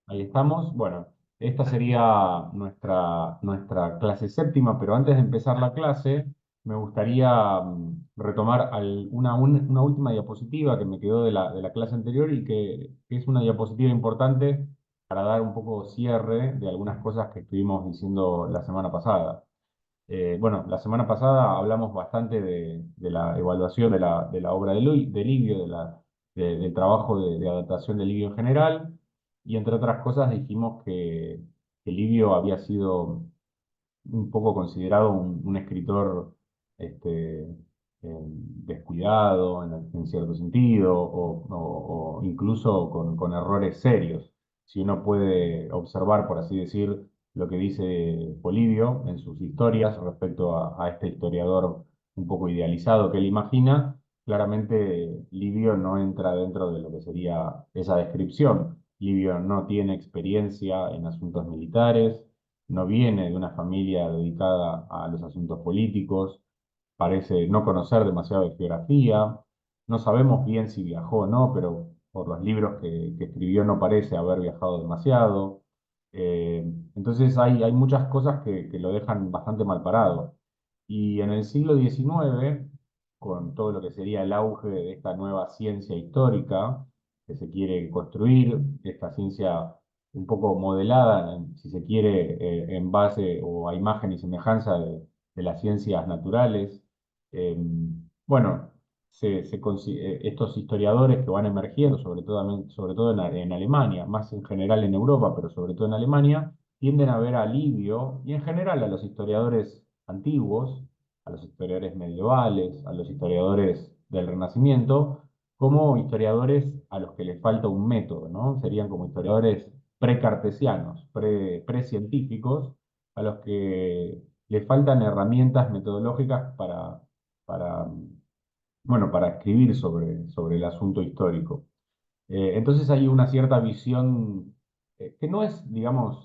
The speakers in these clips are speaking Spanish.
Ahí estamos. Bueno, esta sería nuestra clase séptima, pero antes de empezar la clase, me gustaría retomar una última diapositiva que me quedó de la clase anterior y que es una diapositiva importante para dar un poco cierre de algunas cosas que estuvimos diciendo la semana pasada. Bueno, la semana pasada hablamos bastante de la evaluación de la obra de Livio, del trabajo de adaptación de Livio en general, y entre otras cosas dijimos que Livio había sido un poco considerado un escritor este, descuidado en cierto sentido, o incluso con errores serios. Si uno puede observar, por así decir, lo que dice Polibio en sus historias respecto a este historiador un poco idealizado que él imagina, claramente Livio no entra dentro de lo que sería esa descripción. Livio no tiene experiencia en asuntos militares, no viene de una familia dedicada a los asuntos políticos, parece no conocer demasiado de geografía, no sabemos bien si viajó o no, pero por los libros que escribió no parece haber viajado demasiado. Eh, entonces hay muchas cosas que lo dejan bastante mal parado. Y en el siglo XIX, con todo lo que sería el auge de esta nueva ciencia histórica que se quiere construir, esta ciencia un poco modelada, si se quiere, en base o a imagen y semejanza de las ciencias naturales. Eh, bueno, estos historiadores que van emergiendo, sobre todo en Alemania, más en general en Europa, pero sobre todo en Alemania, tienden a ver a Livio y en general a los historiadores antiguos, a los historiadores medievales, a los historiadores del Renacimiento, como historiadores a los que les falta un método, ¿no? Serían como historiadores precartesianos, precientíficos, a los que les faltan herramientas metodológicas para, bueno, para escribir sobre el asunto histórico. Entonces hay una cierta visión que no es, digamos,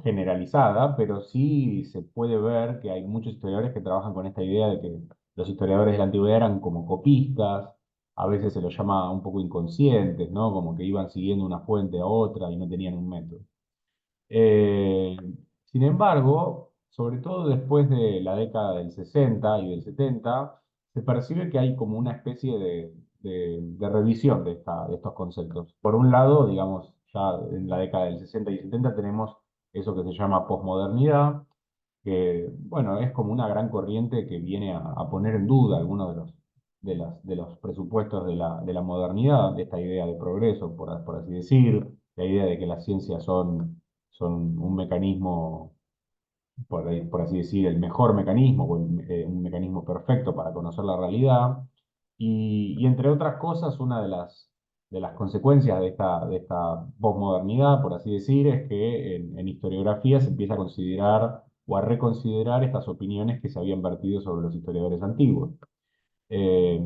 generalizada, pero sí se puede ver que hay muchos historiadores que trabajan con esta idea de que los historiadores de la antigüedad eran como copistas, a veces se los llama un poco inconscientes, ¿no? Como que iban siguiendo una fuente a otra y no tenían un método. Eh, Sin embargo, sobre todo después de la década del 60 y del 70, se percibe que hay como una especie de revisión de estos conceptos. Por un lado, digamos, ya en la década del 60 y 70 tenemos eso que se llama posmodernidad, que, bueno, es como una gran corriente que viene a poner en duda algunos de los presupuestos de la modernidad, de esta idea de progreso, por así decir, la idea de que las ciencias son un mecanismo, por así decir, el mejor mecanismo, o un mecanismo perfecto para conocer la realidad. Y entre otras cosas, una de las consecuencias de esta posmodernidad, por así decir, es que en historiografía se empieza a considerar o a reconsiderar estas opiniones que se habían vertido sobre los historiadores antiguos. Eh,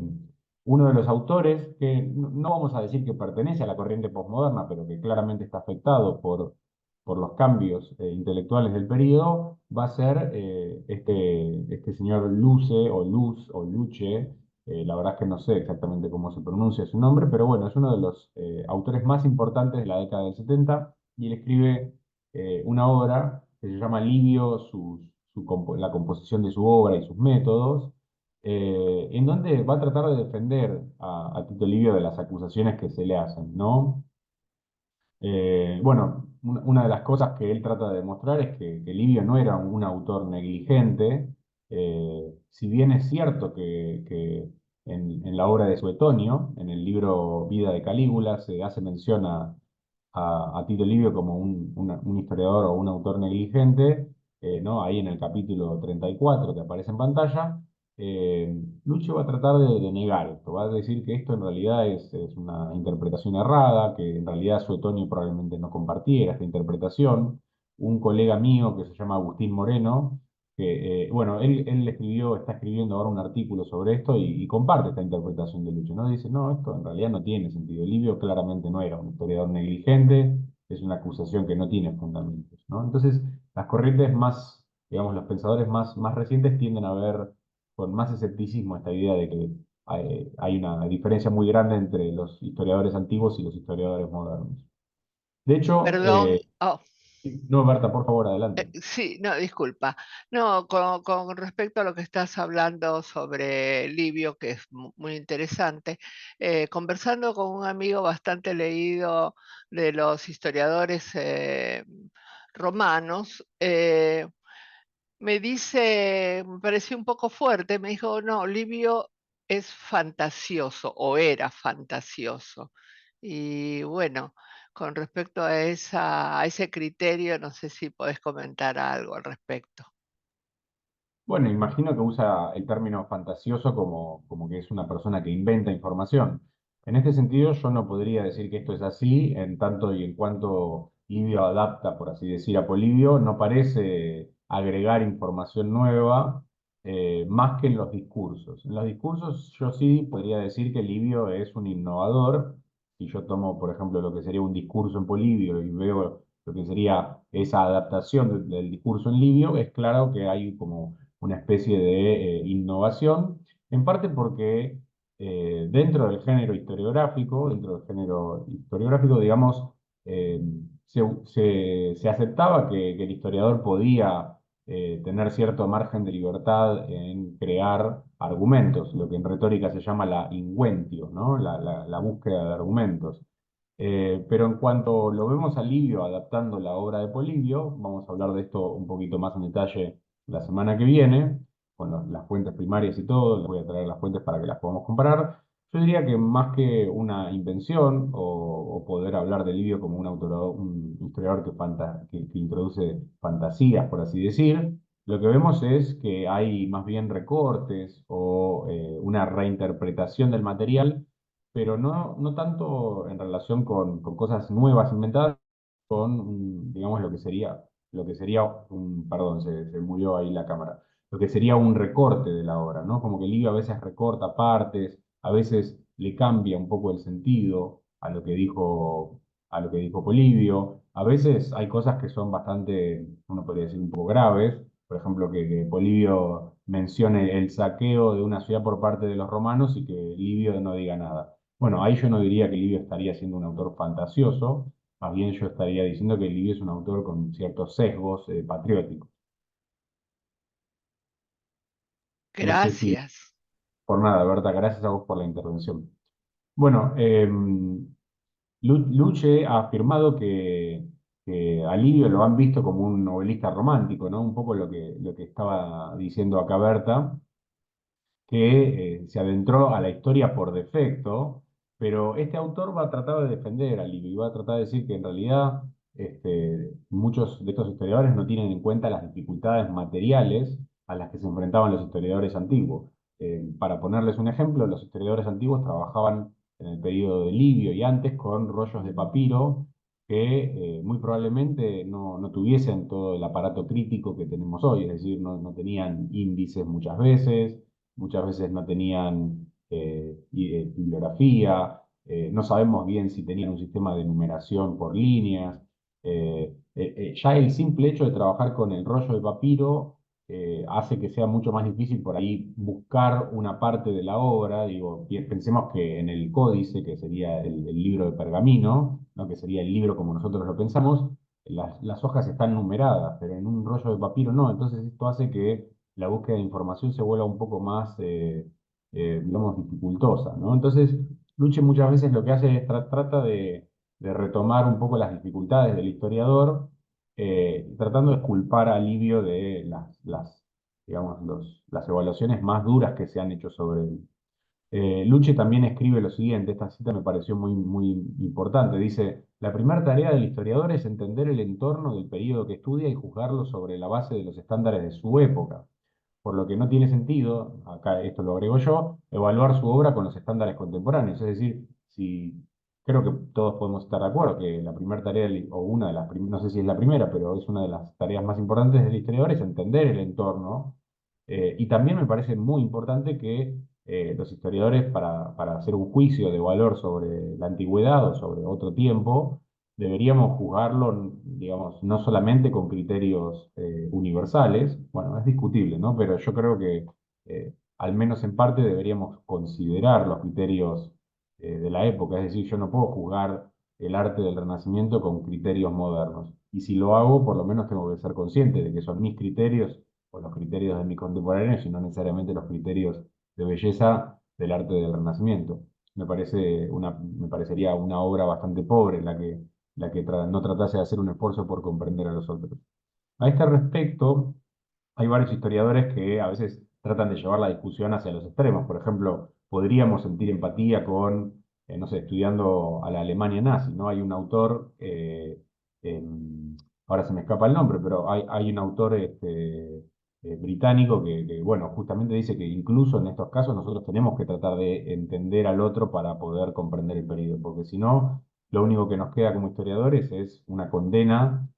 Uno de los autores, que no vamos a decir que pertenece a la corriente postmoderna, pero que claramente está afectado por los cambios intelectuales del periodo, va a ser este señor Luce o Luz o Luce. La verdad es que no sé exactamente cómo se pronuncia su nombre, pero bueno, es uno de los autores más importantes de la década del 70 y él escribe una obra que se llama Livio, la composición de su obra y sus métodos, en donde va a tratar de defender a Tito Livio de las acusaciones que se le hacen, ¿no? Bueno, una de las cosas que él trata de demostrar es que Livio no era un autor negligente, si bien es cierto que en la obra de Suetonio, en el libro Vida de Calígula, se hace mención a Tito Livio como un historiador o un autor negligente, ¿no? Ahí en el capítulo 34 que aparece en pantalla, eh, Lucho va a tratar de negar esto, va a decir que esto en realidad es una interpretación errada, que en realidad Suetonio probablemente no compartiera esta interpretación. Un colega mío que se llama Agustín Moreno, que, bueno, él está escribiendo ahora un artículo sobre esto y comparte esta interpretación de Lucho, ¿no? Dice, no, esto en realidad no tiene sentido. Livio claramente no era un historiador negligente, es una acusación que no tiene fundamentos, ¿no? Entonces, las corrientes más, digamos, los pensadores más recientes tienden a ver con más escepticismo esta idea de que hay una diferencia muy grande entre los historiadores antiguos y los historiadores modernos. De hecho, Perdón, oh, no, Berta, por favor, adelante. sí, no, disculpa. No, con respecto a lo que estás hablando sobre Livio, que es muy interesante, conversando con un amigo bastante leído de los historiadores romanos, me dice, me pareció un poco fuerte, me dijo, no, Livio es fantasioso o era fantasioso. Y bueno, con respecto a a ese criterio, no sé si podés comentar algo al respecto. Bueno, imagino que usa el término fantasioso como que es una persona que inventa información. En este sentido, yo no podría decir que esto es así, en tanto y en cuanto Livio adapta, por así decir, a Polibio, no parece agregar información nueva, más que en los discursos. En los discursos yo sí podría decir que Livio es un innovador. Si yo tomo, por ejemplo, lo que sería un discurso en Polibio y veo lo que sería esa adaptación del discurso en Livio, es claro que hay como una especie de innovación, en parte porque dentro del género historiográfico, digamos, eh, se aceptaba que el historiador podía tener cierto margen de libertad en crear argumentos, lo que en retórica se llama la inventio, ¿no? La búsqueda de argumentos. Pero en cuanto lo vemos a Livio adaptando la obra de Polibio, vamos a hablar de esto un poquito más en detalle la semana que viene, con las fuentes primarias y todo, les voy a traer las fuentes para que las podamos comparar. Yo diría que más que una invención o poder hablar de Livio como un historiador que introduce fantasías, por así decir, lo que vemos es que hay más bien recortes o una reinterpretación del material, pero no tanto en relación con cosas nuevas inventadas, con, digamos, lo que sería perdón, se murió ahí la cámara, lo que sería un recorte de la obra, ¿no? Como que Livio a veces recorta partes, a veces le cambia un poco el sentido a lo que dijo Polibio, a veces hay cosas que son bastante, uno podría decir, un poco graves, por ejemplo, que Polibio mencione el saqueo de una ciudad por parte de los romanos y que Livio no diga nada. Bueno, ahí yo no diría que Livio estaría siendo un autor fantasioso, más bien yo estaría diciendo que Livio es un autor con ciertos sesgos patrióticos. No sé si, Gracias. por nada, Berta, gracias a vos por la intervención. Bueno, Luche ha afirmado que a Livio lo han visto como un novelista romántico, ¿no? Un poco lo que estaba diciendo acá Berta, que se adentró a la historia por defecto, pero este autor va a tratar de defender al libro y va a tratar de decir que en realidad muchos de estos historiadores no tienen en cuenta las dificultades materiales a las que se enfrentaban los historiadores antiguos. Para ponerles un ejemplo, los historiadores antiguos trabajaban en el periodo de Livio y antes con rollos de papiro que muy probablemente no tuviesen todo el aparato crítico que tenemos hoy, es decir, no tenían índices muchas veces no tenían bibliografía, no sabemos bien si tenían un sistema de numeración por líneas. Ya el simple hecho de trabajar con el rollo de papiro hace que sea mucho más difícil por ahí buscar una parte de la obra. Digo, pensemos que en el códice, que sería el libro de pergamino, ¿no? Que sería el libro como nosotros lo pensamos, las hojas están numeradas, pero en un rollo de papiro no. Entonces esto hace que la búsqueda de información se vuelva un poco más, digamos, dificultosa, ¿no? Entonces, Luche muchas veces lo que hace es trata de retomar un poco las dificultades del historiador, tratando de culpar a Livio de digamos, las evaluaciones más duras que se han hecho sobre él. Luche también escribe lo siguiente, esta cita me pareció muy importante, dice, la primera tarea del historiador es entender el entorno del período que estudia y juzgarlo sobre la base de los estándares de su época, por lo que no tiene sentido, acá esto lo agrego yo, evaluar su obra con los estándares contemporáneos, es decir, si creo que todos podemos estar de acuerdo que la primera tarea, o una de las, no sé si es la primera, pero es una de las tareas más importantes del historiador es entender el entorno, y también me parece muy importante que los historiadores para hacer un juicio de valor sobre la antigüedad o sobre otro tiempo, deberíamos juzgarlo, digamos, no solamente con criterios universales, bueno, es discutible, ¿no? Pero yo creo que al menos en parte deberíamos considerar los criterios de la época, es decir, yo no puedo juzgar el arte del Renacimiento con criterios modernos. Y si lo hago, por lo menos tengo que ser consciente de que son mis criterios o los criterios de mis contemporáneos y no necesariamente los criterios de belleza del arte del Renacimiento. Me parecería una obra bastante pobre no tratase de hacer un esfuerzo por comprender a los otros. A este respecto, hay varios historiadores que a veces tratan de llevar la discusión hacia los extremos. Por ejemplo, podríamos sentir empatía con, no sé, estudiando a la Alemania nazi, ¿no? Hay un autor, ahora se me escapa el nombre, pero hay un autor británico bueno, justamente dice que incluso en estos casos nosotros tenemos que tratar de entender al otro para poder comprender el periodo, porque si no, lo único que nos queda como historiadores es una condena.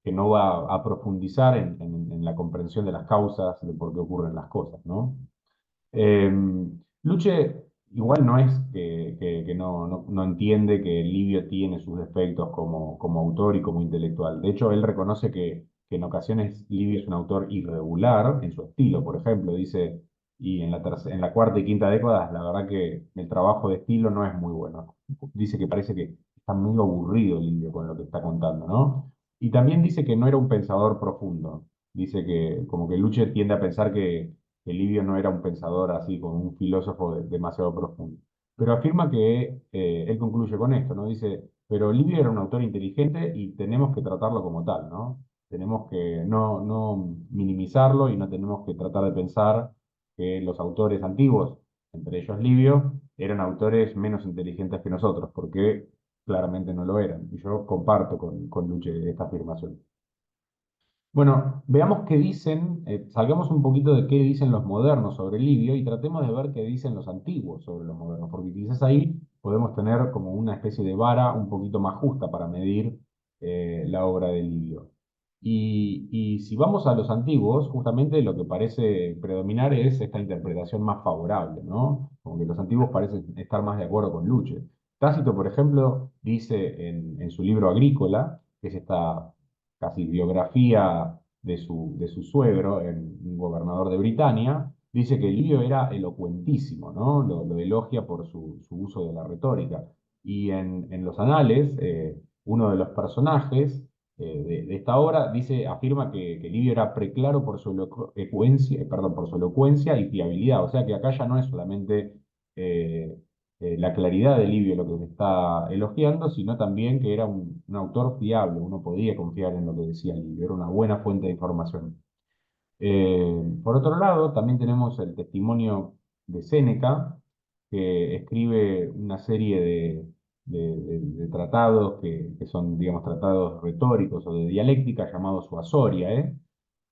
Que no va a profundizar en la comprensión de las causas, de por qué ocurren las cosas, ¿no? Eh, Luche igual no es que no entiende que Livio tiene sus defectos como autor y como intelectual. De hecho, él reconoce que en ocasiones Livio es un autor irregular en su estilo. Por ejemplo, dice, y en la cuarta y quinta década, la verdad que el trabajo de estilo no es muy bueno. Dice que parece que está muy aburrido Livio con lo que está contando, ¿no? Y también dice que no era un pensador profundo. Dice que como que Luche tiende a pensar que Livio no era un pensador así, como un filósofo demasiado profundo. Pero afirma que él concluye con esto, ¿no? Dice, pero Livio era un autor inteligente y tenemos que tratarlo como tal, ¿no? Tenemos que no minimizarlo y no tenemos que tratar de pensar que los autores antiguos, entre ellos Livio, eran autores menos inteligentes que nosotros, porque claramente no lo eran. Y yo comparto con Luche esta afirmación. Bueno, veamos qué dicen, salgamos un poquito de qué dicen los modernos sobre Livio y tratemos de ver qué dicen los antiguos sobre los modernos, porque quizás ahí podemos tener como una especie de vara un poquito más justa para medir la obra de Livio. Y si vamos a los antiguos, justamente lo que parece predominar es esta interpretación más favorable, ¿no? Como que los antiguos parecen estar más de acuerdo con Luche. Tácito, por ejemplo, dice en su libro Agrícola, que es esta casi biografía de su suegro, un gobernador de Britania, dice que Livio era elocuentísimo, ¿no? Lo elogia por su uso de la retórica. Y en los anales, uno de los personajes de esta obra afirma que Livio era preclaro por su elocuencia, perdón, por su elocuencia y fiabilidad. O sea que acá ya no es solamente eh, la claridad de Livio lo que se está elogiando, sino también que era un autor fiable, uno podía confiar en lo que decía Livio, era una buena fuente de información. Por otro lado, también tenemos el testimonio de Séneca, que escribe una serie de tratados que son, digamos, tratados retóricos o de dialéctica llamados Suasoria,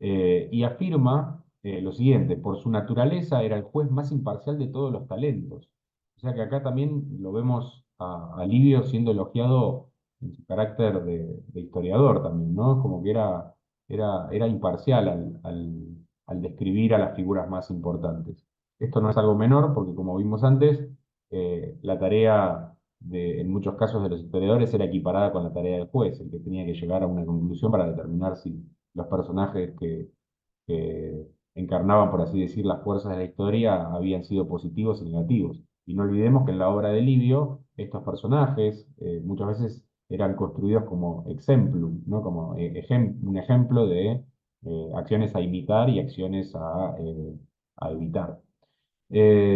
y afirma lo siguiente: por su naturaleza era el juez más imparcial de todos los talentos. O sea que acá también lo vemos a Livio siendo elogiado en su carácter de historiador también, ¿no? Como que era imparcial al describir a las figuras más importantes. Esto no es algo menor porque, como vimos antes, la tarea en muchos casos de los historiadores era equiparada con la tarea del juez, el que tenía que llegar a una conclusión para determinar si los personajes que encarnaban, por así decir, las fuerzas de la historia habían sido positivos y negativos. Y no olvidemos que en la obra de Livio, estos personajes muchas veces eran construidos como exemplum, ¿no? Como un ejemplo de acciones a imitar y acciones a evitar.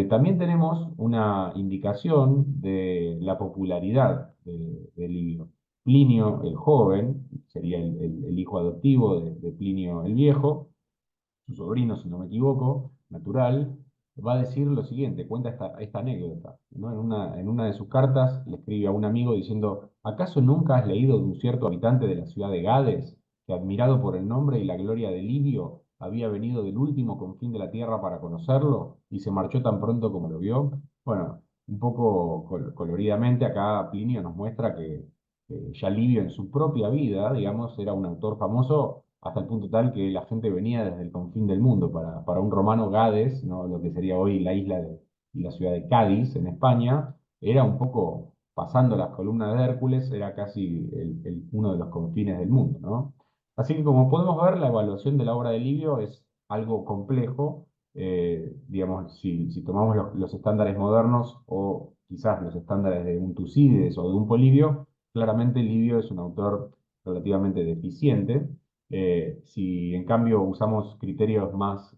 También tenemos una indicación de la popularidad de Livio. Plinio el joven, sería el hijo adoptivo de Plinio el viejo, su sobrino, si no me equivoco, natural, va a decir lo siguiente, cuenta esta anécdota, ¿no? En una de sus cartas le escribe a un amigo diciendo: ¿acaso nunca has leído de un cierto habitante de la ciudad de Gades, que admirado por el nombre y la gloria de Livio, había venido del último confín de la tierra para conocerlo y se marchó tan pronto como lo vio? Bueno, un poco coloridamente acá Plinio nos muestra que ya Livio en su propia vida, digamos, era un autor famoso hasta el punto tal que la gente venía desde el confín del mundo. Para un romano, Gades, ¿no? Lo que sería hoy la isla y la ciudad de Cádiz, en España, era un poco, pasando las columnas de Hércules, era casi uno de los confines del mundo, ¿no? Así que, como podemos ver, la evaluación de la obra de Livio es algo complejo. Digamos, si tomamos los estándares modernos o quizás los estándares de un Tucídides o de un Polibio, claramente Livio es un autor relativamente deficiente. Si en cambio usamos criterios más,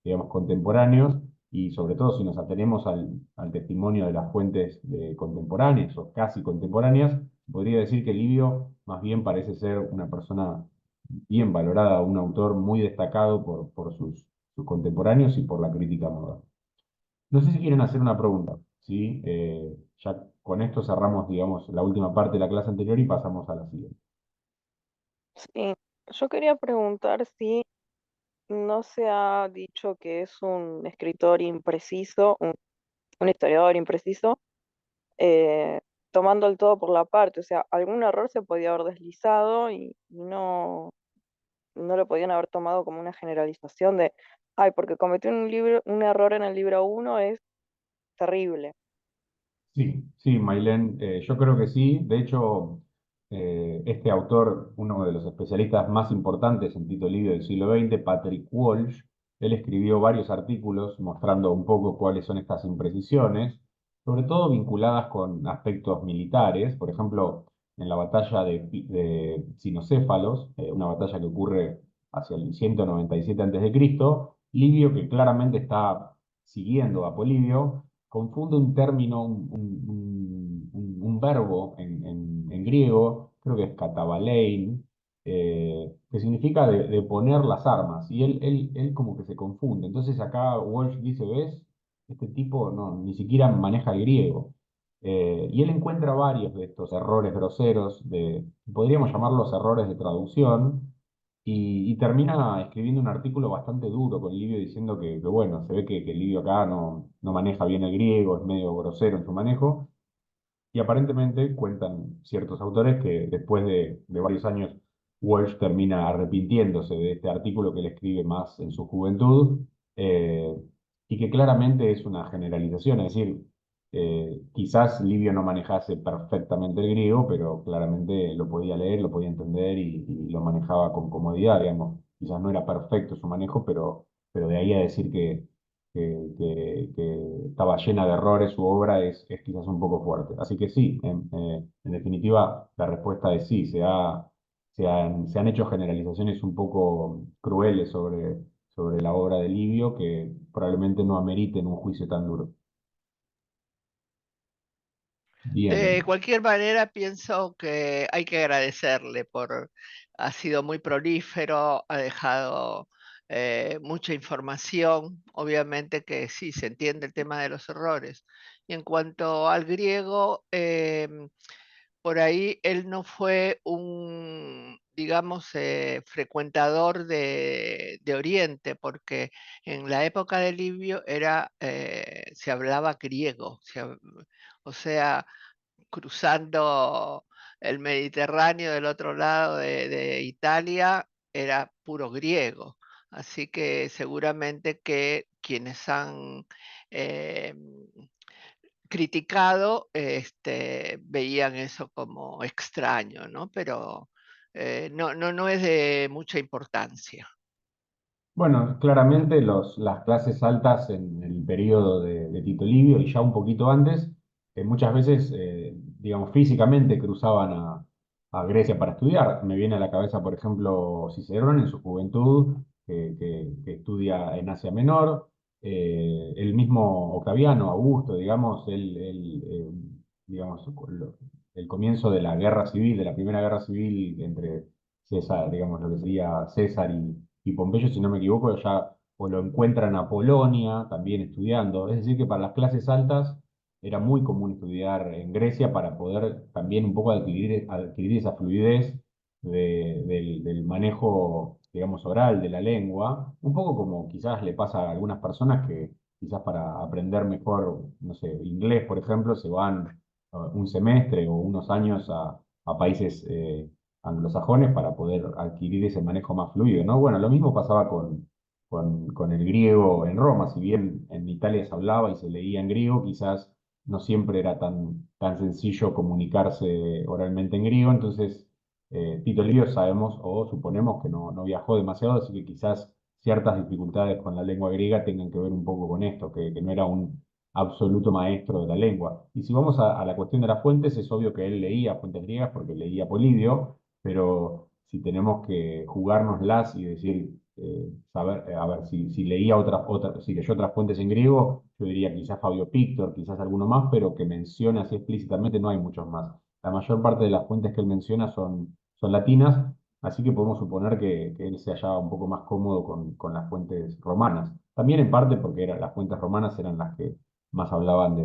digamos, contemporáneos, y sobre todo si nos atenemos al testimonio de las fuentes contemporáneas o casi contemporáneas, podría decir que Livio más bien parece ser una persona bien valorada, un autor muy destacado por sus contemporáneos y por la crítica moderna. No sé si quieren hacer una pregunta, ¿sí? Ya con esto cerramos, digamos, la última parte de la clase anterior y pasamos a la siguiente. Sí, yo quería preguntar si no se ha dicho que es un escritor impreciso, un historiador impreciso, eh, tomando el todo por la parte. O sea, algún error se podía haber deslizado y no lo podían haber tomado como una generalización de, ay, porque cometió un error en el libro uno es terrible. Sí, sí, Mailén, yo creo que sí. De hecho, este autor, uno de los especialistas más importantes en Tito Livio del siglo XX, Patrick Walsh, él escribió varios artículos mostrando un poco cuáles son estas imprecisiones, sobre todo vinculadas con aspectos militares. Por ejemplo, en la batalla de Cinocéfalos, una batalla que ocurre hacia el 197 a.C., Livio, que claramente está siguiendo a Polibio, confunde un término, un verbo en griego, creo que es katabalein, que significa de poner las armas, y él como que se confunde. Entonces acá Walsh dice, ¿ves? Este tipo no, ni siquiera maneja el griego. Y él encuentra varios de estos errores groseros, podríamos llamarlos errores de traducción, y termina escribiendo un artículo bastante duro con Livio diciendo que bueno, se ve que Livio acá no maneja bien el griego, es medio grosero en su manejo, y aparentemente cuentan ciertos autores que después de varios años Walsh termina arrepintiéndose de este artículo que él escribe más en su juventud, eh, y que claramente es una generalización, es decir, quizás Livio no manejase perfectamente el griego, pero claramente lo podía leer, lo podía entender y lo manejaba con comodidad, digamos. Quizás no era perfecto su manejo, pero de ahí a decir que estaba llena de errores su obra es quizás un poco fuerte. Así que sí, en definitiva, la respuesta es sí, se han hecho generalizaciones un poco crueles sobre la obra de Livio que probablemente no ameriten un juicio tan duro. De Bien. cualquier manera, pienso que hay que agradecerle ha sido muy prolífero, ha dejado mucha información. Obviamente que sí, se entiende el tema de los errores. Y en cuanto al griego, por ahí él no fue un, digamos, frecuentador de Oriente, porque en la época de Livio se hablaba griego, o sea, cruzando el Mediterráneo del otro lado de Italia, era puro griego. Así que seguramente que quienes han eh, criticado veían eso como extraño, ¿no? Pero no es de mucha importancia. Bueno, claramente las clases altas en el periodo de Tito Livio y ya un poquito antes, muchas veces, digamos, físicamente cruzaban a Grecia para estudiar. Me viene a la cabeza, por ejemplo, Cicerón en su juventud, que estudia en Asia Menor. El mismo Octaviano, Augusto, digamos, digamos, el comienzo de la guerra civil, de la primera guerra civil entre César, digamos, lo que sería César y Pompeyo, si no me equivoco, ya o lo encuentran a Polonia también estudiando. Es decir, que para las clases altas era muy común estudiar en Grecia para poder también un poco adquirir esa fluidez del manejo, digamos, oral de la lengua, un poco como quizás le pasa a algunas personas que quizás para aprender mejor, no sé, inglés, por ejemplo, se van un semestre o unos años a países anglosajones para poder adquirir ese manejo más fluido, ¿no? Bueno, lo mismo pasaba con el griego en Roma, si bien en Italia se hablaba y se leía en griego, quizás no siempre era tan sencillo comunicarse oralmente en griego, entonces Tito Livio sabemos o suponemos que no viajó demasiado, así que quizás ciertas dificultades con la lengua griega tengan que ver un poco con esto, que no era un absoluto maestro de la lengua. Y si vamos a la cuestión de las fuentes, es obvio que él leía fuentes griegas porque leía Polibio, pero si tenemos que jugárnoslas y decir, saber, a ver, si leía si leyó otras fuentes en griego, yo diría quizás Fabio Pictor, quizás alguno más, pero que mencione así explícitamente no hay muchos más. La mayor parte de las fuentes que él menciona son latinas, así que podemos suponer que él se hallaba un poco más cómodo con las fuentes romanas. También en parte porque las fuentes romanas eran las que más hablaban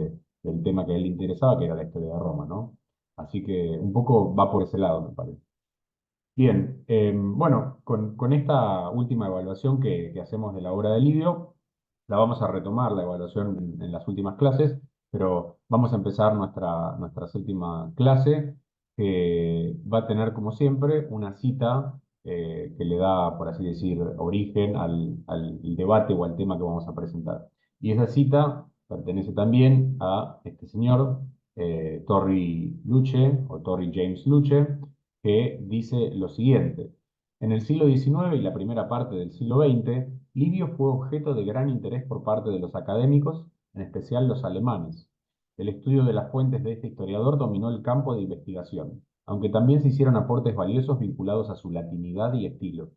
del tema que a él le interesaba, que era la historia de Roma, ¿no? Así que un poco va por ese lado, me parece. Bien, bueno, con esta última evaluación que hacemos de la obra de Livio, la vamos a retomar, la evaluación en las últimas clases, pero vamos a empezar nuestra séptima clase, que va a tener, como siempre, una cita que le da, por así decir, origen al debate o al tema que vamos a presentar. Y esa cita pertenece también a este señor, Torrey Luce, o Torrey James Luce, que dice lo siguiente. En el siglo XIX y la primera parte del siglo XX, Livio fue objeto de gran interés por parte de los académicos, en especial los alemanes. El estudio de las fuentes de este historiador dominó el campo de investigación, aunque también se hicieron aportes valiosos vinculados a su latinidad y estilo.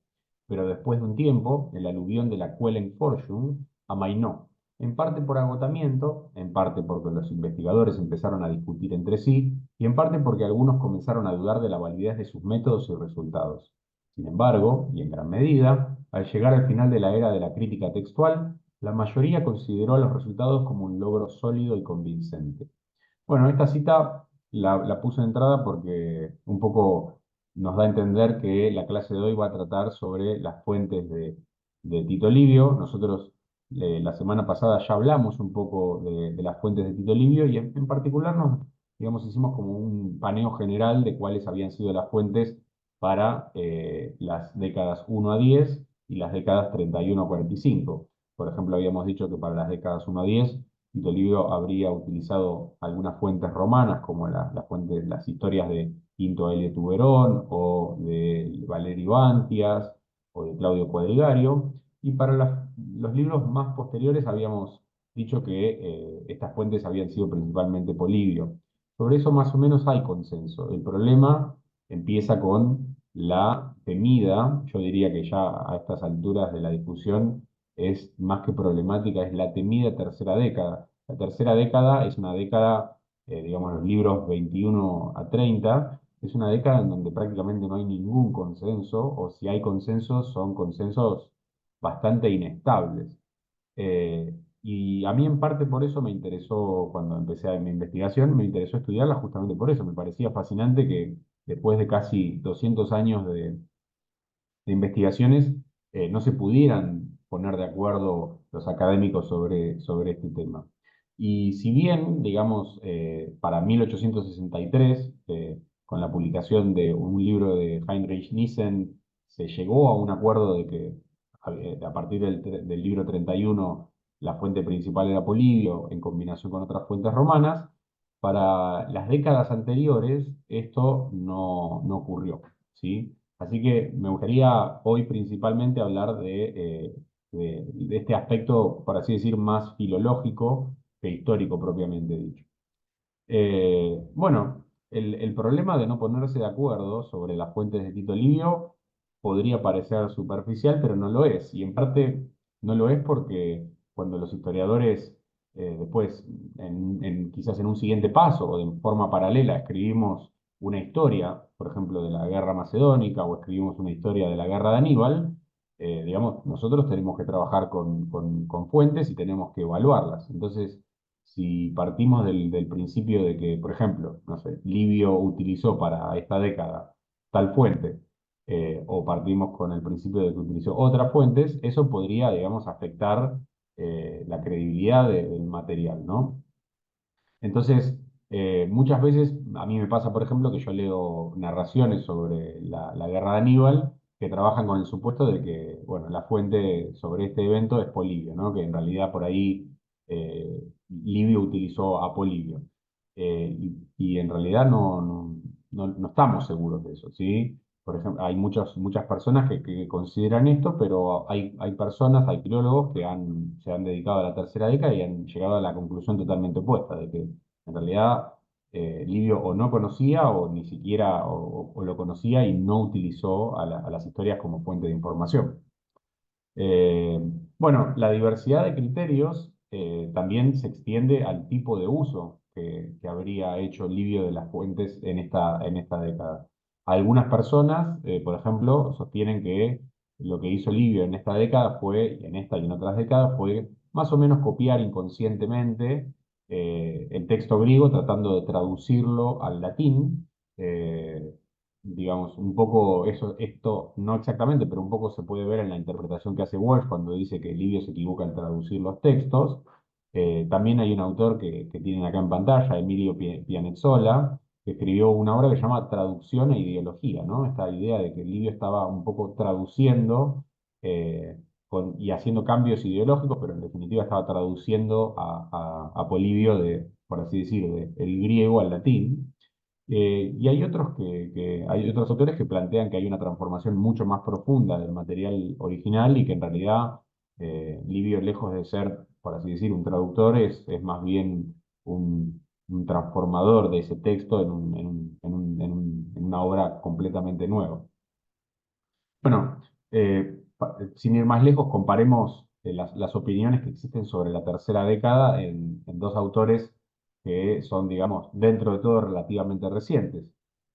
Pero después de un tiempo, el aluvión de la Quellenforschung amainó, en parte por agotamiento, en parte porque los investigadores empezaron a discutir entre sí, y en parte porque algunos comenzaron a dudar de la validez de sus métodos y resultados. Sin embargo, y en gran medida, al llegar al final de la era de la crítica textual, la mayoría consideró a los resultados como un logro sólido y convincente. Bueno, esta cita la puse de entrada porque un poco nos da a entender que la clase de hoy va a tratar sobre las fuentes de Tito Livio. Nosotros la semana pasada ya hablamos un poco de las fuentes de Tito Livio y en particular digamos, hicimos como un paneo general de cuáles habían sido las fuentes para las décadas 1 a 10 y las décadas 31 a 45. Por ejemplo, habíamos dicho que para las décadas 1 a 10 Tito Livio habría utilizado algunas fuentes romanas, como las historias de Quinto Elio Tuberón, o de Valerio Antias, o de Claudio Cuadrigario, y para los libros más posteriores habíamos dicho que estas fuentes habían sido principalmente Polibio. Sobre eso más o menos hay consenso. El problema empieza con la temida, yo diría que ya a estas alturas de la discusión, es más que problemática, es la temida tercera década. La tercera década es una década, digamos, los libros 21 a 30, es una década en donde prácticamente no hay ningún consenso, o si hay consensos, son consensos bastante inestables. Y a mí en parte por eso me interesó, cuando empecé mi investigación, me interesó estudiarla justamente por eso. Me parecía fascinante que después de casi 200 años de investigaciones, no se pudieran poner de acuerdo los académicos sobre este tema. Y si bien, digamos, para 1863, con la publicación de un libro de Heinrich Nissen, se llegó a un acuerdo de que a partir del libro 31 la fuente principal era Polibio, en combinación con otras fuentes romanas. Para las décadas anteriores esto no ocurrió, ¿sí? Así que me gustaría hoy principalmente hablar de este aspecto, por así decir, más filológico que histórico propiamente dicho. Bueno, el problema de no ponerse de acuerdo sobre las fuentes de Tito Livio podría parecer superficial, pero no lo es. Y en parte no lo es porque cuando los historiadores después, quizás en un siguiente paso o de forma paralela, escribimos una historia, por ejemplo, de la guerra macedónica o escribimos una historia de la guerra de Aníbal, digamos, nosotros tenemos que trabajar con fuentes y tenemos que evaluarlas. Entonces, si partimos del principio de que, por ejemplo, no sé, Livio utilizó para esta década tal fuente, o partimos con el principio de que utilizó otras fuentes, eso podría, digamos, afectar la credibilidad del material, ¿no? Entonces, muchas veces a mí me pasa, por ejemplo, que yo leo narraciones sobre la guerra de Aníbal que trabajan con el supuesto de que, bueno, la fuente sobre este evento es Polibio, ¿no? Que en realidad por ahí Livio utilizó a Polibio. Y en realidad no estamos seguros de eso, ¿sí? Por ejemplo, hay muchas personas que consideran esto, pero hay personas, hay filólogos que se han dedicado a la tercera década y han llegado a la conclusión totalmente opuesta, de que en realidad Livio o no conocía o ni siquiera o lo conocía y no utilizó a las historias como fuente de información. Eh, bueno, la diversidad de criterios también se extiende al tipo de uso que habría hecho Livio de las fuentes en esta década. Algunas personas, por ejemplo, sostienen que lo que hizo Livio en esta década fue, y en esta y en otras décadas, fue más o menos copiar inconscientemente el texto griego tratando de traducirlo al latín. Digamos, un poco esto no exactamente, pero un poco se puede ver en la interpretación que hace Walsh cuando dice que Livio se equivoca al traducir los textos. También hay un autor que tienen acá en pantalla, Emilio Pianezzola, que escribió una obra que se llama Traducción e Ideología, ¿no? Esta idea de que Livio estaba un poco traduciendo y haciendo cambios ideológicos, pero en definitiva estaba traduciendo a Polibio por así decir, del griego al latín. Y hay hay otros autores que plantean que hay una transformación mucho más profunda del material original y que en realidad Livio, lejos de ser, por así decir, un traductor, es más bien un transformador de ese texto en una obra completamente nueva. Bueno, sin ir más lejos, comparemos las opiniones que existen sobre la tercera década en dos autores que son, digamos, dentro de todo relativamente recientes.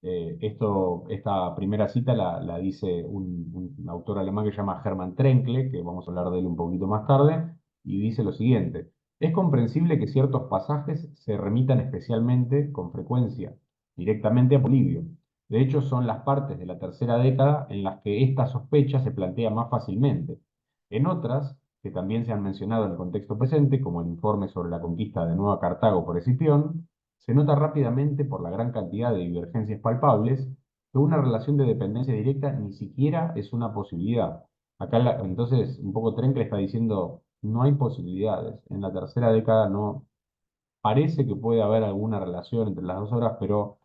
Esta primera cita la dice un autor alemán que se llama Hermann Trenkle, que vamos a hablar de él un poquito más tarde, y dice lo siguiente: es comprensible que ciertos pasajes se remitan especialmente, con frecuencia, directamente a Polibio. De hecho, son las partes de la tercera década en las que esta sospecha se plantea más fácilmente. En otras, que también se han mencionado en el contexto presente, como el informe sobre la conquista de Nueva Cartago por Escipión, se nota rápidamente por la gran cantidad de divergencias palpables que una relación de dependencia directa ni siquiera es una posibilidad. Acá entonces un poco Trencle está diciendo no hay posibilidades. En la tercera década no parece que puede haber alguna relación entre las dos obras, pero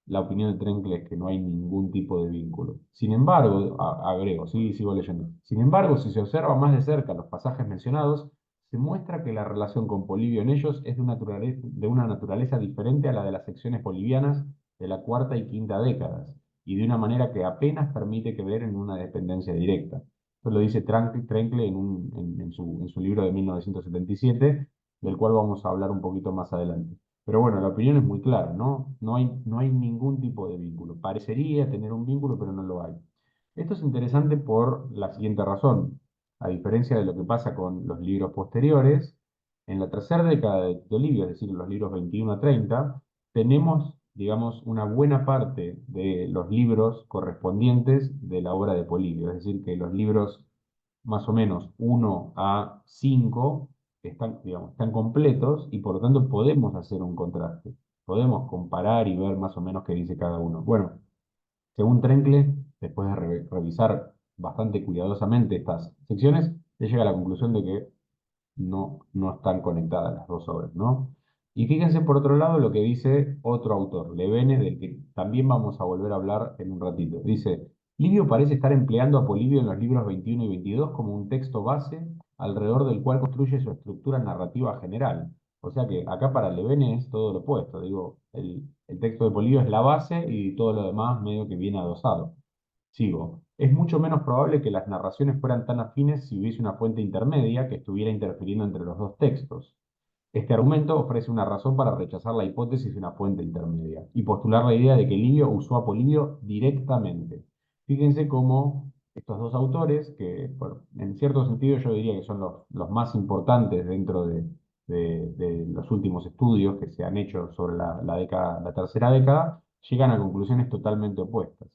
la opinión de Trencle es que no hay ningún tipo de vínculo. Sin embargo, agrego, sí, sigo leyendo. Sin embargo, si se observa más de cerca los pasajes mencionados, se muestra que la relación con Polibio en ellos es de una naturaleza diferente a la de las secciones bolivianas de la cuarta y quinta décadas, y de una manera que apenas permite creer en una dependencia directa. Esto lo dice Trencle en su libro de 1977, del cual vamos a hablar un poquito más adelante. Pero bueno, la opinión es muy clara, ¿no? No hay ningún tipo de vínculo. Parecería tener un vínculo, pero no lo hay. Esto es interesante por la siguiente razón. A diferencia de lo que pasa con los libros posteriores, en la tercera década de Livio, es decir, los libros 21 a 30, tenemos, digamos, una buena parte de los libros correspondientes de la obra de Polibio. Es decir, que los libros más o menos 1 a 5 digamos, están completos y por lo tanto podemos hacer un contraste. Podemos comparar y ver más o menos qué dice cada uno. Bueno, según Trenkle, después de revisar bastante cuidadosamente estas secciones, se llega a la conclusión de que no están conectadas las dos obras, ¿no? Y fíjense por otro lado lo que dice otro autor, Levene, del que también vamos a volver a hablar en un ratito. Dice: Livio parece estar empleando a Polibio en los libros 21 y 22 como un texto base alrededor del cual construye su estructura narrativa general. O sea que acá para Levene es todo lo opuesto. Digo, el texto de Polibio es la base y todo lo demás medio que viene adosado. Sigo. Es mucho menos probable que las narraciones fueran tan afines si hubiese una fuente intermedia que estuviera interfiriendo entre los dos textos. Este argumento ofrece una razón para rechazar la hipótesis de una fuente intermedia y postular la idea de que Livio usó a Polibio directamente. Fíjense cómo estos dos autores, que en cierto sentido yo diría que son los más importantes dentro de los últimos estudios que se han hecho sobre la tercera década, llegan a conclusiones totalmente opuestas.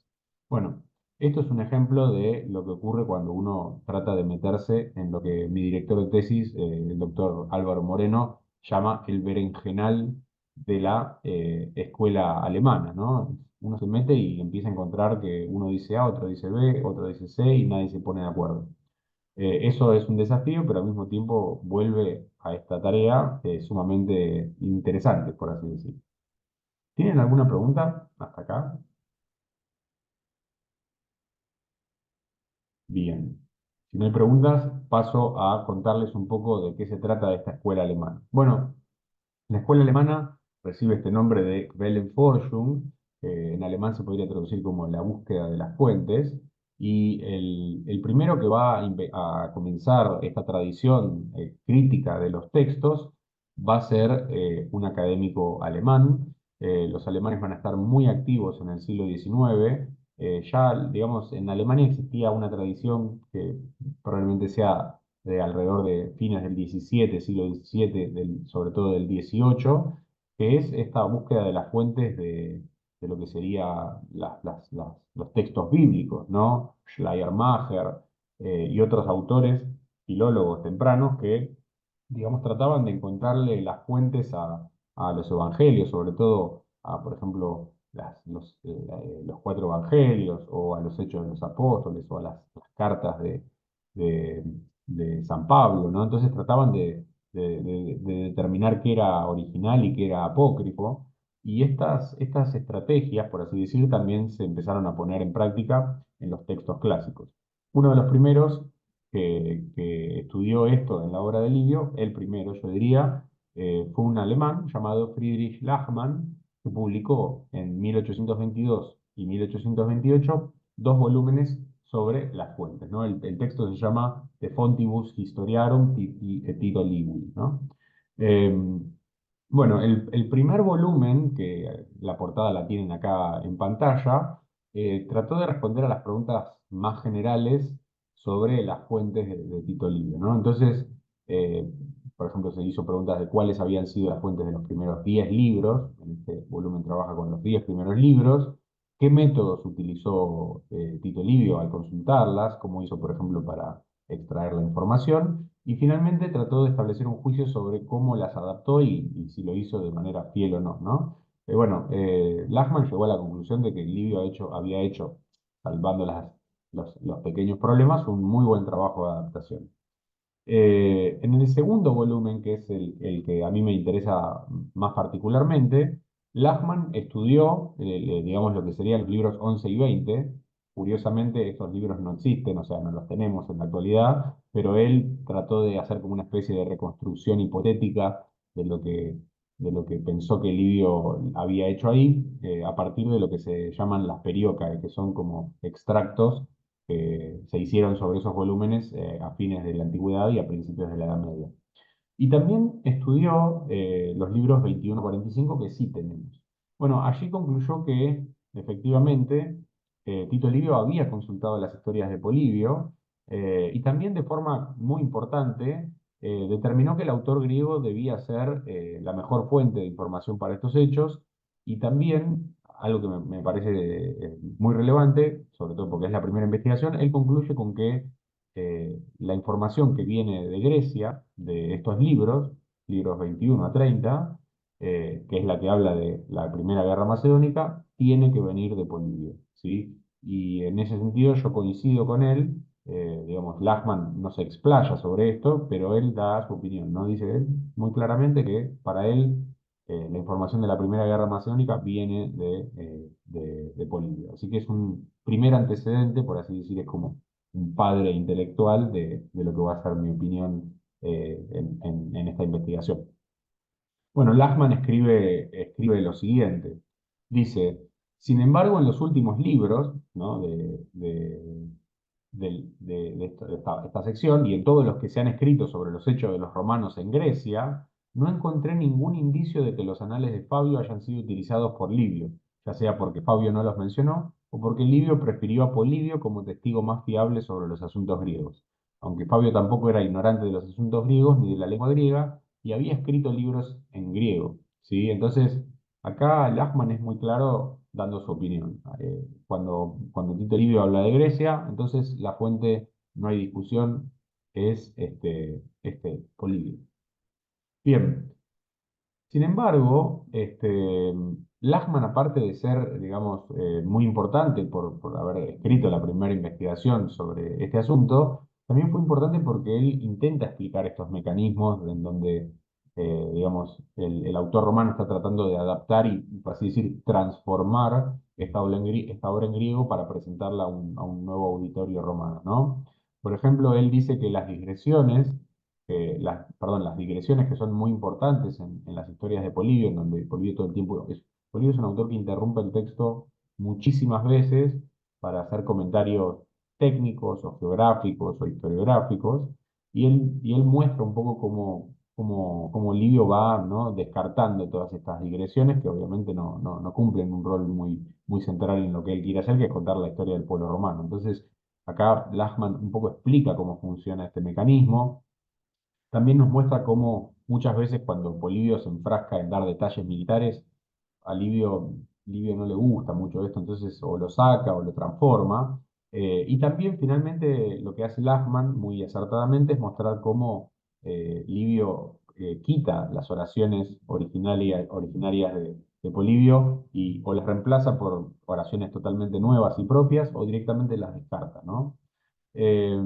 Bueno, esto es un ejemplo de lo que ocurre cuando uno trata de meterse en lo que mi director de tesis, el doctor Álvaro Moreno, llama el berenjenal de la escuela alemana, ¿no? Uno se mete y empieza a encontrar que uno dice A, otro dice B, otro dice C y nadie se pone de acuerdo. Eso es un desafío, pero al mismo tiempo vuelve a esta tarea sumamente interesante, por así decirlo. ¿Tienen alguna pregunta hasta acá? Bien. Si no hay preguntas, paso a contarles un poco de qué se trata de esta escuela alemana. Bueno, la escuela alemana recibe este nombre de Quellenforschung, que en alemán se podría traducir como la búsqueda de las fuentes, y el primero que va a comenzar esta tradición crítica de los textos va a ser un académico alemán. Los alemanes van a estar muy activos en el siglo XIX. Ya, digamos, en Alemania existía una tradición que probablemente sea de alrededor de fines del 17, siglo XVII, sobre todo del 18, que es esta búsqueda de las fuentes de lo que serían los textos bíblicos, ¿no? Schleiermacher y otros autores, filólogos tempranos, que, digamos, trataban de encontrarle las fuentes a los evangelios, sobre todo a, por ejemplo, los cuatro evangelios, o a los hechos de los apóstoles, o a las cartas de, de San Pablo, ¿no? Entonces trataban de determinar qué era original y qué era apócrifo, y estas estrategias, por así decir, también se empezaron a poner en práctica en los textos clásicos. Uno de los primeros que estudió esto en la obra de Livio, el primero, yo diría, fue un alemán llamado Friedrich Lachmann, que publicó en 1822 y 1828 dos volúmenes sobre las fuentes, ¿no? El texto se llama De Fontibus Historiarum Tito Livii, ¿no? Eh, bueno, el primer volumen, que la portada la tienen acá en pantalla, trató de responder a las preguntas más generales sobre las fuentes de Tito Livio, ¿no? Entonces, eh, por ejemplo, se hizo preguntas de cuáles habían sido las fuentes de los primeros 10 libros. En este volumen trabaja con los 10 primeros libros. ¿Qué métodos utilizó Tito Livio al consultarlas? ¿Cómo hizo, por ejemplo, para extraer la información? Y finalmente trató de establecer un juicio sobre cómo las adaptó y si lo hizo de manera fiel o no, ¿no? Lachmann llegó a la conclusión de que Livio había hecho, salvando los pequeños problemas, un muy buen trabajo de adaptación. En el segundo volumen, que es el que a mí me interesa más particularmente, Lachmann estudió, digamos, lo que serían los libros 11 y 20. Curiosamente, estos libros no existen, o sea, no los tenemos en la actualidad, pero él trató de hacer como una especie de reconstrucción hipotética de lo que pensó que Livio había hecho ahí, a partir de lo que se llaman las periocae, que son como extractos que se hicieron sobre esos volúmenes a fines de la antigüedad y a principios de la Edad Media. Y también estudió los libros 21-45 que sí tenemos. Bueno, allí concluyó que efectivamente Tito Livio había consultado las historias de Polibio, y también de forma muy importante determinó que el autor griego debía ser la mejor fuente de información para estos hechos, y también, algo que me parece muy relevante, sobre todo porque es la primera investigación, él concluye con que la información que viene de Grecia, de estos libros 21 a 30, que es la que habla de la Primera Guerra Macedónica, tiene que venir de Polibio, ¿sí? Y en ese sentido yo coincido con él. Digamos, Lachmann no se explaya sobre esto, pero él da su opinión, ¿no? Dice él muy claramente que para él la información de la Primera Guerra Macedónica viene de Polibio. Así que es un primer antecedente, por así decir, es como un padre intelectual de lo que va a ser mi opinión en esta investigación. Bueno, Lachmann escribe lo siguiente. Dice, sin embargo, en los últimos libros, ¿no? de esta sección, y en todos los que se han escrito sobre los hechos de los romanos en Grecia, no encontré ningún indicio de que los anales de Fabio hayan sido utilizados por Livio, ya sea porque Fabio no los mencionó o porque Livio prefirió a Polibio como testigo más fiable sobre los asuntos griegos, aunque Fabio tampoco era ignorante de los asuntos griegos ni de la lengua griega y había escrito libros en griego, ¿sí? Entonces, acá Lachmann es muy claro dando su opinión. Cuando Tito Livio habla de Grecia, entonces la fuente, no hay discusión, es Polibio. Bien, sin embargo, Lachmann, aparte de ser, digamos, muy importante por haber escrito la primera investigación sobre este asunto, también fue importante porque él intenta explicar estos mecanismos en donde digamos, el autor romano está tratando de adaptar y, por así decir, transformar esta obra en griego para presentarla a un nuevo auditorio romano, ¿no? Por ejemplo, él dice que las digresiones, perdón, las digresiones que son muy importantes en las historias de Polibio, en donde Polibio todo el tiempo Polibio es un autor que interrumpe el texto muchísimas veces para hacer comentarios técnicos o geográficos o historiográficos, y él muestra un poco cómo Livio va, ¿no?, descartando todas estas digresiones que obviamente no cumplen un rol muy central en lo que él quiere hacer, que es contar la historia del pueblo romano. Entonces, acá Lachmann un poco explica cómo funciona este mecanismo. También nos muestra cómo muchas veces cuando Polibio se enfrasca en dar detalles militares, a Livio no le gusta mucho esto, entonces o lo saca o lo transforma. Y también finalmente lo que hace Lachmann muy acertadamente es mostrar cómo Livio quita las oraciones originarias de Polibio y o las reemplaza por oraciones totalmente nuevas y propias o directamente las descarta, ¿no? Eh,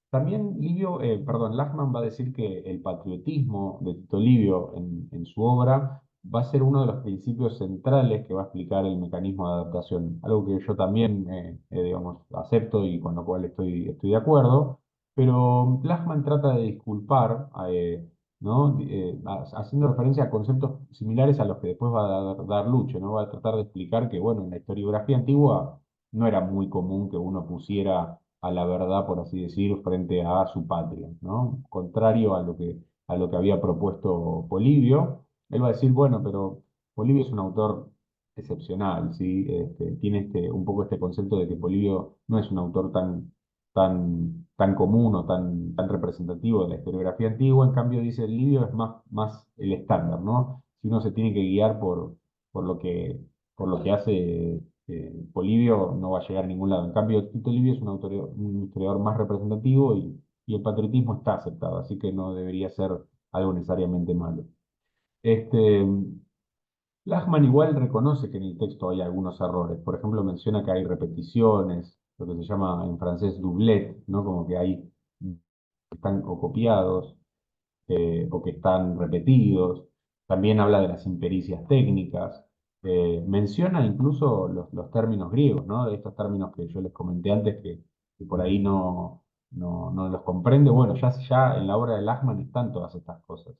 También Lachmann va a decir que el patriotismo de Tito Livio en su obra va a ser uno de los principios centrales que va a explicar el mecanismo de adaptación, algo que yo también, digamos, acepto y con lo cual estoy de acuerdo, pero Lachmann trata de disculpar, ¿no? Haciendo referencia a conceptos similares a los que después va a dar Luce, ¿no? Va a tratar de explicar que, bueno, en la historiografía antigua no era muy común que uno pusiera a la verdad, por así decir, frente a su patria, ¿no? Contrario a lo que había propuesto Polibio, él va a decir, bueno, pero Polibio es un autor excepcional, ¿sí? Tiene un poco este concepto de que Polibio no es un autor tan común o tan representativo de la historiografía antigua, en cambio, dice, Livio es más el estándar, ¿no? Si uno se tiene que guiar por lo que, por lo que hace Polibio, no va a llegar a ningún lado. En cambio, Tito Livio es un historiador más representativo y el patriotismo está aceptado, así que no debería ser algo necesariamente malo. Este, Lachmann igual reconoce que en el texto hay algunos errores. Por ejemplo, menciona que hay repeticiones, lo que se llama en francés doublet, ¿no? Como que están o copiados o que están repetidos. También habla de las impericias técnicas. Menciona incluso los términos griegos, ¿no? De estos términos que yo les comenté antes que por ahí no los comprende. Bueno, ya en la obra de Lachmann están todas estas cosas.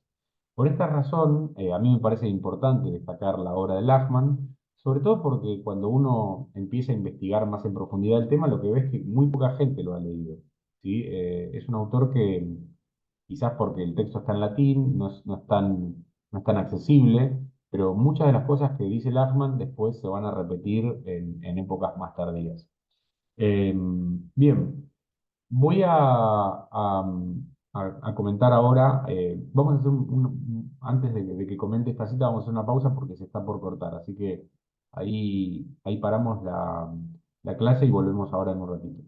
Por esta razón, a mí me parece importante destacar la obra de Lachmann, sobre todo porque cuando uno empieza a investigar más en profundidad el tema, lo que ve es que muy poca gente lo ha leído, ¿sí? Es un autor que, quizás porque el texto está en latín, no es tan accesible, pero muchas de las cosas que dice Lachmann después se van a repetir en épocas más tardías. Bien, voy a comentar ahora, vamos a hacer antes de que comente esta cita, vamos a hacer una pausa porque se está por cortar, así que ahí paramos la clase y volvemos ahora en un ratito.